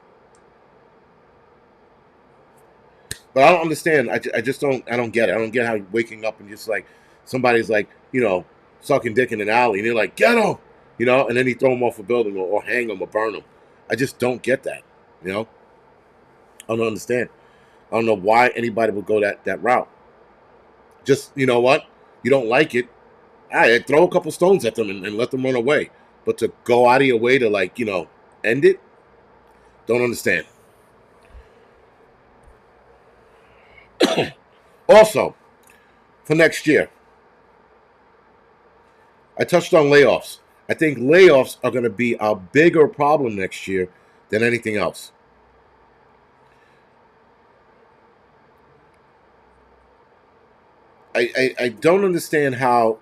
But I don't understand. I just don't. I don't get it. I don't get how waking up and just like somebody's like, you know, sucking dick in an alley, and they're like, get him, you know, and then he throw him off a building or hang him or burn him. I just don't get that. You know, I don't understand. I don't know why anybody would go that route. Just, you know what? You don't like it. All right, throw a couple stones at them and let them run away. But to go out of your way to, like, you know, end it, don't understand. Also, for next year, I touched on layoffs. I think layoffs are going to be a bigger problem next year than anything else. I don't understand how,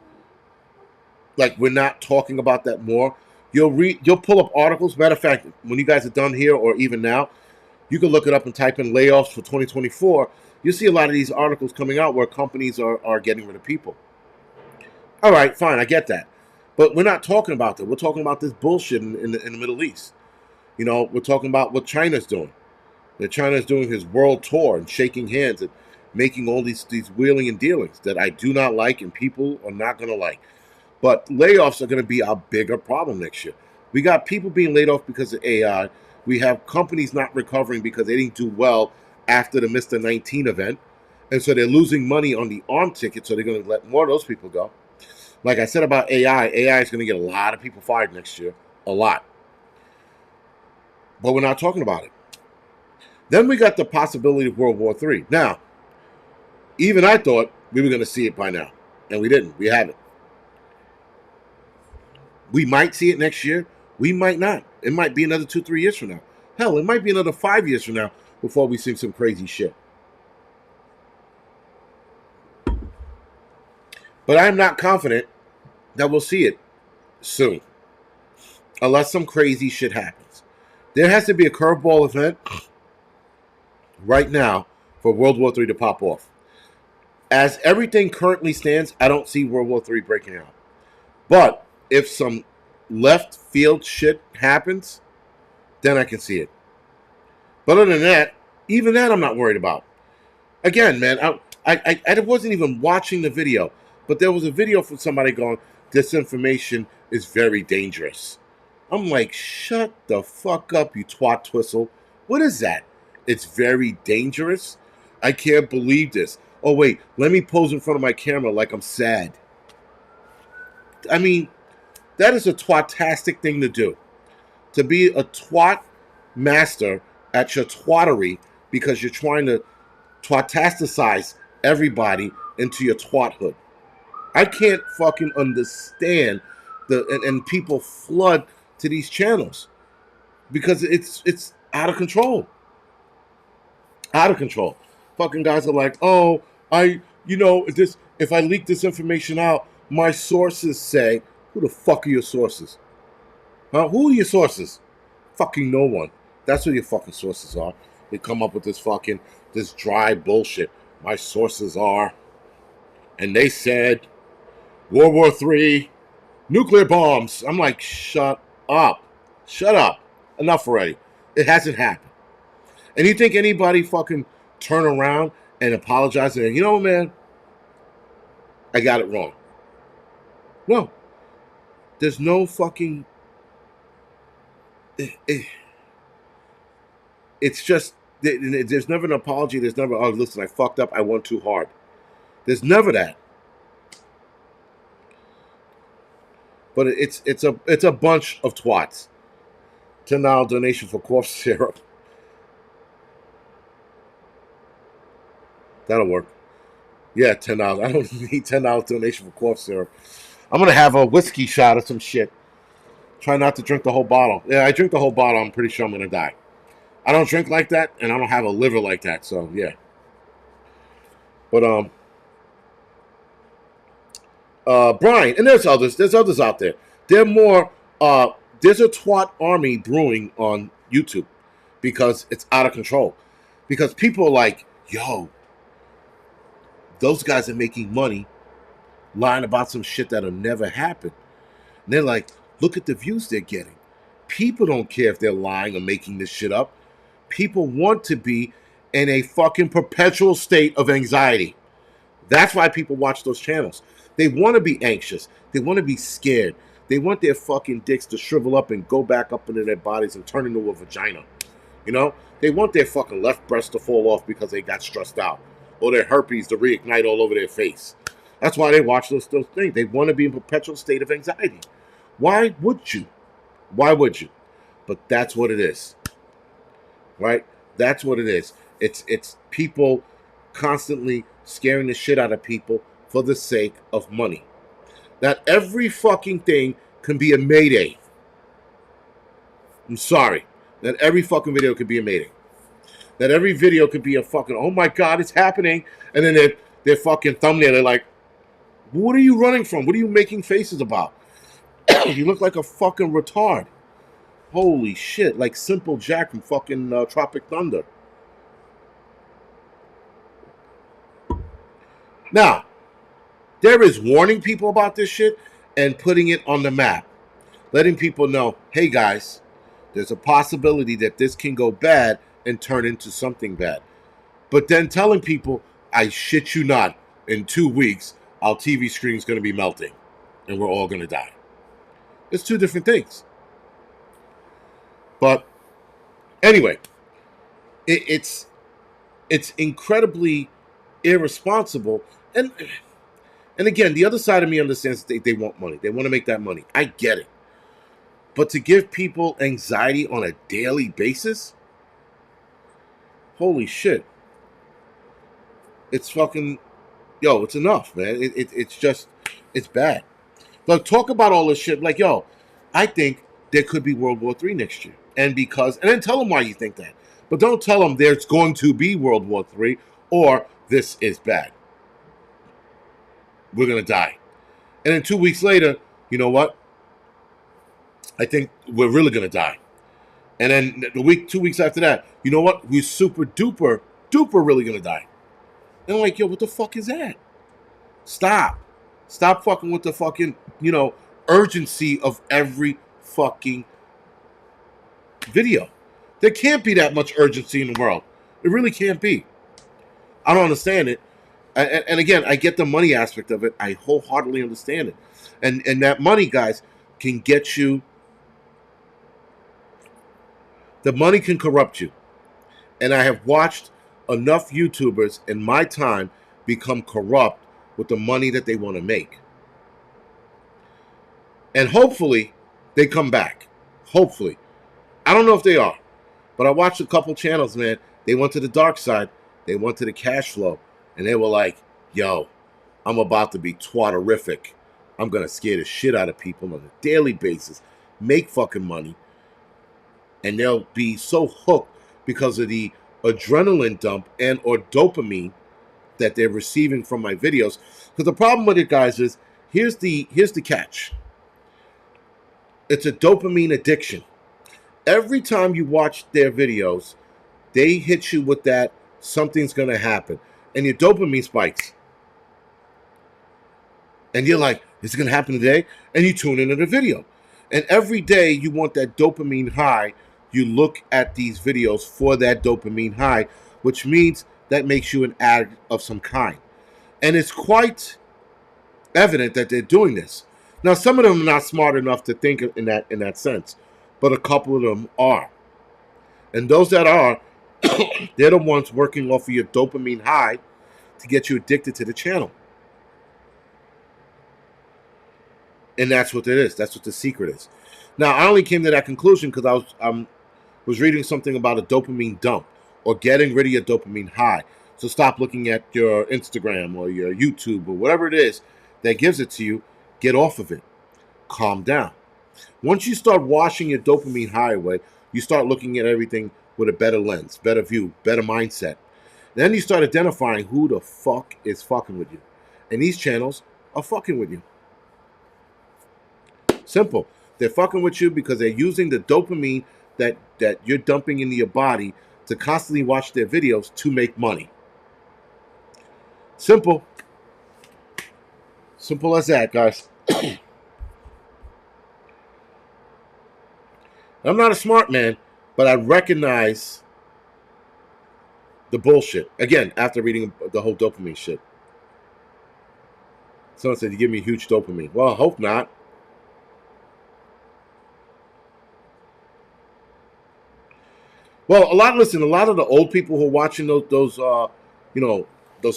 like, we're not talking about that more. You'll pull up articles. Matter of fact, when you guys are done here or even now, you can look it up and type in layoffs for 2024. You'll see a lot of these articles coming out where companies are getting rid of people. All right, fine, I get that. But we're not talking about that. We're talking about this bullshit in the Middle East. You know, we're talking about what China's doing. That China's doing his world tour and shaking hands and making all these wheeling and dealings that I do not like and people are not going to like. But layoffs are going to be a bigger problem next year. We got people being laid off because of AI. We have companies not recovering because they didn't do well after the Mr. 19 event. And so they're losing money on the arm ticket, so they're going to let more of those people go. Like I said about AI is going to get a lot of people fired next year. A lot. But we're not talking about it. Then we got the possibility of World War III. Now, even I thought we were going to see it by now. And we didn't. We haven't. We might see it next year. We might not. It might be another 2-3 years from now. Hell, it might be another 5 years from now before we see some crazy shit. But I'm not confident that we'll see it soon. Unless some crazy shit happens. There has to be a curveball event right now for World War III to pop off. As everything currently stands, I don't see World War III breaking out. But if some left field shit happens, then I can see it. But other than that, even that I'm not worried about. Again, man, I wasn't even watching the video, but there was a video from somebody going, disinformation is very dangerous. I'm like, shut the fuck up, you twat twistle. What is that? It's very dangerous? I can't believe this. Oh, wait, let me pose in front of my camera like I'm sad. I mean, that is a twatastic thing to do. To be a twat master at your twattery because you're trying to twatasticize everybody into your twathood. I can't fucking understand and people flood to these channels because it's out of control. Out of control. Fucking guys are like, oh, if I leak this information out, my sources say, who the fuck are your sources? Huh? Who are your sources? Fucking no one. That's who your fucking sources are. They come up with this dry bullshit. My sources are, and they said, World War III, nuclear bombs. I'm like, shut up. Shut up. Enough already. It hasn't happened. And you think anybody fucking turn around and apologize and, you know, man, I got it wrong. No. There's no fucking... It's just... There's never an apology. There's never, oh, listen, I fucked up. I went too hard. There's never that. But it's a bunch of twats. $10 donation for cough syrup. That'll work. Yeah, $10. I don't need $10 donation for cough syrup. I'm gonna have a whiskey shot or some shit. Try not to drink the whole bottle. Yeah, I drink the whole bottle. I'm pretty sure I'm gonna die. I don't drink like that, and I don't have a liver like that. So yeah. But Brian, and there's others. There's others out there. They're more. There's a twat army brewing on YouTube because it's out of control. Because people are like, yo, those guys are making money lying about some shit that'll never happen. And they're like, look at the views they're getting. People don't care if they're lying or making this shit up. People want to be in a fucking perpetual state of anxiety. That's why people watch those channels. They want to be anxious. They want to be scared. They want their fucking dicks to shrivel up and go back up into their bodies and turn into a vagina. You know? They want their fucking left breast to fall off because they got stressed out. Or their herpes to reignite all over their face. That's why they watch those things. They want to be in a perpetual state of anxiety. Why would you? Why would you? But that's what it is. Right? That's what it is. It's people constantly scaring the shit out of people for the sake of money. That every fucking thing can be a mayday. I'm sorry. That every fucking video could be a mayday. That every video could be a fucking, oh my God, it's happening. And then their fucking thumbnail, they're like, what are you running from? What are you making faces about? You look like a fucking retard. Holy shit. Like Simple Jack from fucking Tropic Thunder. Now, there is warning people about this shit and putting it on the map. Letting people know, hey guys, there's a possibility that this can go bad and turn into something bad. But then telling people, I shit you not, in 2 weeks, our TV screen is going to be melting. and we're all going to die. It's two different things. But anyway, it's incredibly irresponsible. And again, the other side of me understands they want money. They want to make that money. I get it. But to give people anxiety on a daily basis, holy shit. It's fucking, yo, it's enough, man. It's just, it's bad. Like, talk about all this shit. Like, yo, I think there could be World War III next year. And then tell them why you think that. But don't tell them there's going to be World War III or this is bad. We're going to die. And then 2 weeks later, you know what? I think we're really going to die. And then 2 weeks after that, you know what? We're super duper really going to die. And I'm like, yo, what the fuck is that? Stop fucking with the fucking, urgency of every fucking video. There can't be that much urgency in the world. It really can't be. I don't understand it. And again, I get the money aspect of it. I wholeheartedly understand it. And that money, guys, can get you. The money can corrupt you. And I have watched enough YouTubers in my time become corrupt with the money that they want to make. And hopefully they come back. Hopefully. I don't know if they are. But I watched a couple channels, man. They went to the dark side. They went to the cash flow. And they were like, yo, I'm about to be twatterific. I'm going to scare the shit out of people on a daily basis. Make fucking money. And they'll be so hooked because of the adrenaline dump and or dopamine that they're receiving from my videos. Because the problem with it, guys, is here's the catch. It's a dopamine addiction. Every time you watch their videos, they hit you with that something's going to happen. And your dopamine spikes. And you're like, is it going to happen today? And you tune into the video. And every day you want that dopamine high. You look at these videos for that dopamine high, which means that makes you an addict of some kind. And it's quite evident that they're doing this. Now, some of them are not smart enough to think in that sense, but a couple of them are. And those that are, they're the ones working off of your dopamine high to get you addicted to the channel. And that's what it is. That's what the secret is. Now, I only came to that conclusion because I was reading something about a dopamine dump or getting rid of your dopamine high. So stop looking at your Instagram or your YouTube or whatever it is that gives it to you. Get off of it. Calm down. Once you start washing your dopamine high away, you start looking at everything with a better lens, better view, better mindset. Then you start identifying who the fuck is fucking with you. And these channels are fucking with you. Simple. They're fucking with you because they're using the dopamine that you're dumping into your body to constantly watch their videos to make money. Simple. Simple as that, guys. I'm not a smart man, but I recognize the bullshit. Again, after reading the whole dopamine shit. Someone said, you give me huge dopamine. Well, I hope not. Well, a lot of the old people who are watching those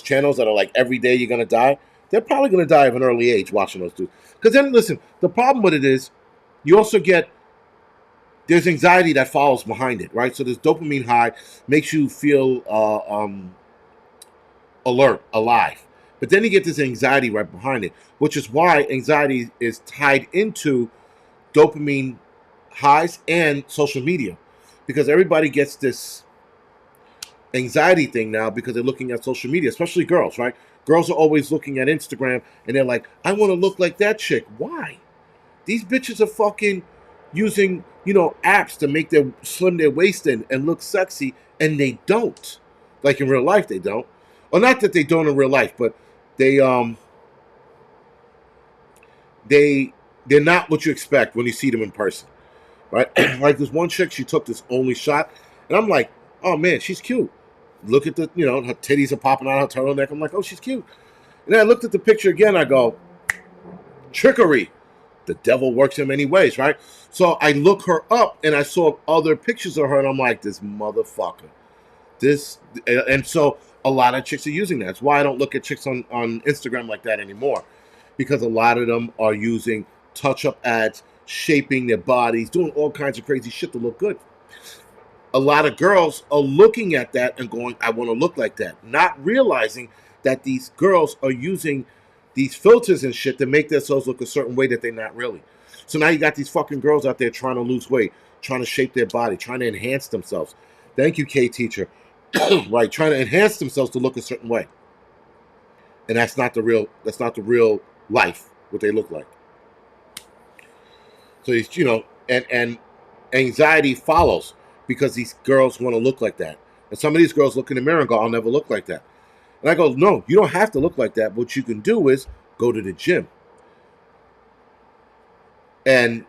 channels that are like every day you're gonna die, they're probably gonna die of an early age watching those dudes. Because then, listen, the problem with it is, you also get there's anxiety that follows behind it, right? So this dopamine high makes you feel alert, alive, but then you get this anxiety right behind it, which is why anxiety is tied into dopamine highs and social media. Because everybody gets this anxiety thing now because they're looking at social media, especially girls, right? Girls are always looking at Instagram and they're like, I want to look like that chick. Why? These bitches are fucking using, apps to make their slim their waist in and look sexy, and they don't. Like in real life, they don't. Or not that they don't in real life, but they're not what you expect when you see them in person. Right? Like this one chick, she took this only shot, and I'm like, oh man, she's cute. Look at the, her titties are popping out of her turtleneck. I'm like, oh, she's cute. And then I looked at the picture again. I go, Trickery. The devil works in many ways, right? So I look her up and I saw other pictures of her and I'm like, this motherfucker. And so a lot of chicks are using that. That's why I don't look at chicks on Instagram like that anymore. Because a lot of them are using touch-up ads, shaping their bodies, doing all kinds of crazy shit to look good. A lot of girls are looking at that and going, I want to look like that. Not realizing that these girls are using these filters and shit to make themselves look a certain way that they're not really. So now you got these fucking girls out there trying to lose weight, trying to shape their body, trying to enhance themselves. Thank you, K teacher. Right, trying to enhance themselves to look a certain way. And that's not the real life, what they look like. So it's, and anxiety follows because these girls want to look like that. And some of these girls look in the mirror and go, I'll never look like that. And I go, no, you don't have to look like that. What you can do is go to the gym. And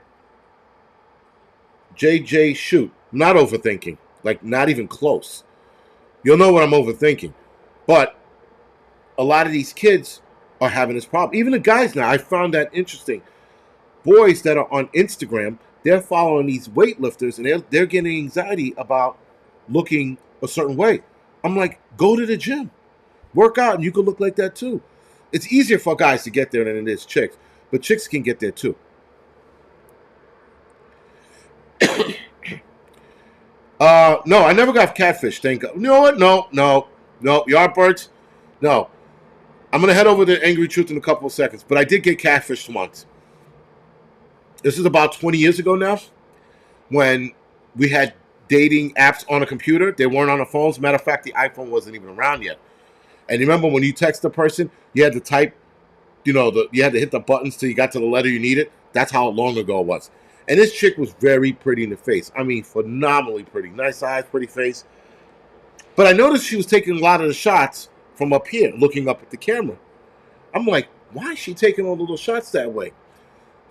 JJ, shoot, not overthinking, like not even close. You'll know what I'm overthinking. But a lot of these kids are having this problem. Even the guys now, I found that interesting. Boys that are on Instagram, they're following these weightlifters and they're getting anxiety about looking a certain way. I'm like, go to the gym. Work out and you can look like that too. It's easier for guys to get there than it is chicks. But chicks can get there too. No, I never got catfish. Thank God. You know what? No. Yardbirds? No. I'm going to head over to Angry Truth in a couple of seconds. But I did get catfished once. This is about 20 years ago now. When we had dating apps on a computer. They weren't on the phones. Matter of fact, the iPhone wasn't even around yet. And you remember when you text a person, you had to type, you had to hit the buttons till you got to the letter you needed. That's how long ago it was. And this chick was very pretty in the face. I mean, phenomenally pretty. Nice eyes, pretty face. But I noticed she was taking a lot of the shots from up here, looking up at the camera. I'm like, why is she taking all the little shots that way?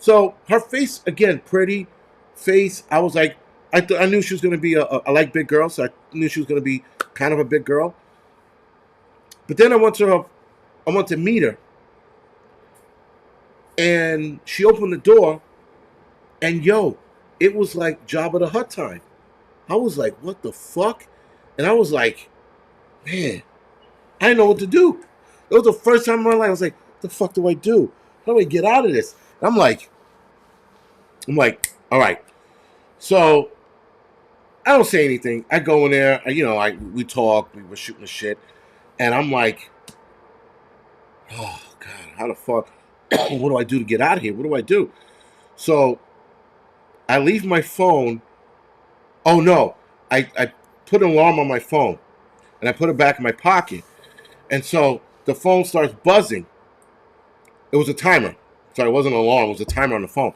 So her face, again, pretty face. I was like, I knew she was going to be I like big girls, so I knew she was going to be kind of a big girl. But then I went to meet her. And she opened the door. And it was like Jabba the Hutt time. I was like, what the fuck? And I was like, man, I didn't know what to do. It was the first time in my life I was like, what the fuck do I do? How do I get out of this? And I'm like, all right. So I don't say anything. I go in there, we talk, we were shooting the shit. And I'm like, oh, God, how the fuck? What do I do to get out of here? What do I do? So I leave my phone. Oh, no. I put an alarm on my phone. And I put it back in my pocket. And so the phone starts buzzing. It was a timer. Sorry, it wasn't an alarm. It was a timer on the phone.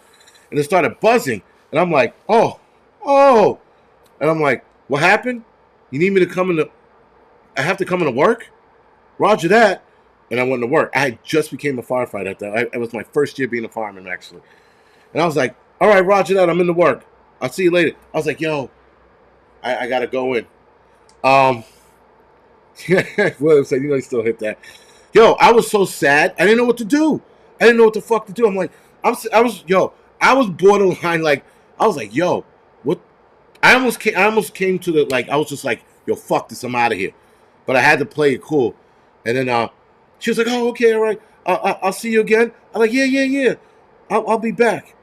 And it started buzzing. And I'm like, oh. And I'm like, what happened? You need me to come into... I have to come into work? Roger that. And I went to work. I had just became a firefighter at that. It was my first year being a fireman, actually. And I was like, all right, roger that. I'm into work. I'll see you later. I was like, yo, I got to go in. William said, he still hit that. Yo, I was so sad. I didn't know what to do. I didn't know what the fuck to do. I'm like, I was borderline, like, I was like, yo, what? I almost came to the, like, I was just like, yo, fuck this. I'm out of here. But I had to play it cool. And then she was like, oh, okay, all right. I'll see you again. I'm like, yeah. I'll be back.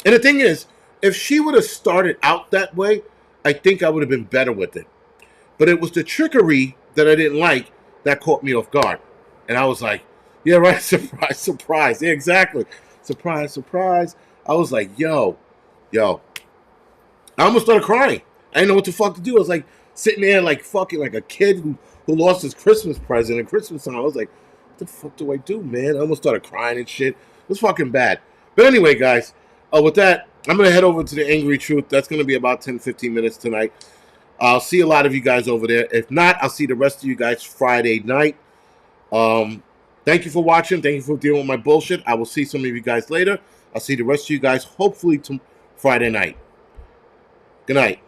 And the thing is, if she would have started out that way, I think I would have been better with it. But it was the trickery that I didn't like that caught me off guard. And I was like, yeah, right, surprise. Yeah, exactly. Surprise. I was like, yo. I almost started crying. I didn't know what the fuck to do. I was like sitting there like fucking like a kid who lost his Christmas present at Christmas time. I was like, what the fuck do I do, man? I almost started crying and shit. It was fucking bad. But anyway, guys, with that, I'm going to head over to the Angry Truth. That's going to be about 10, 15 minutes tonight. I'll see a lot of you guys over there. If not, I'll see the rest of you guys Friday night. Thank you for watching. Thank you for dealing with my bullshit. I will see some of you guys later. I'll see the rest of you guys hopefully Friday night. Good night.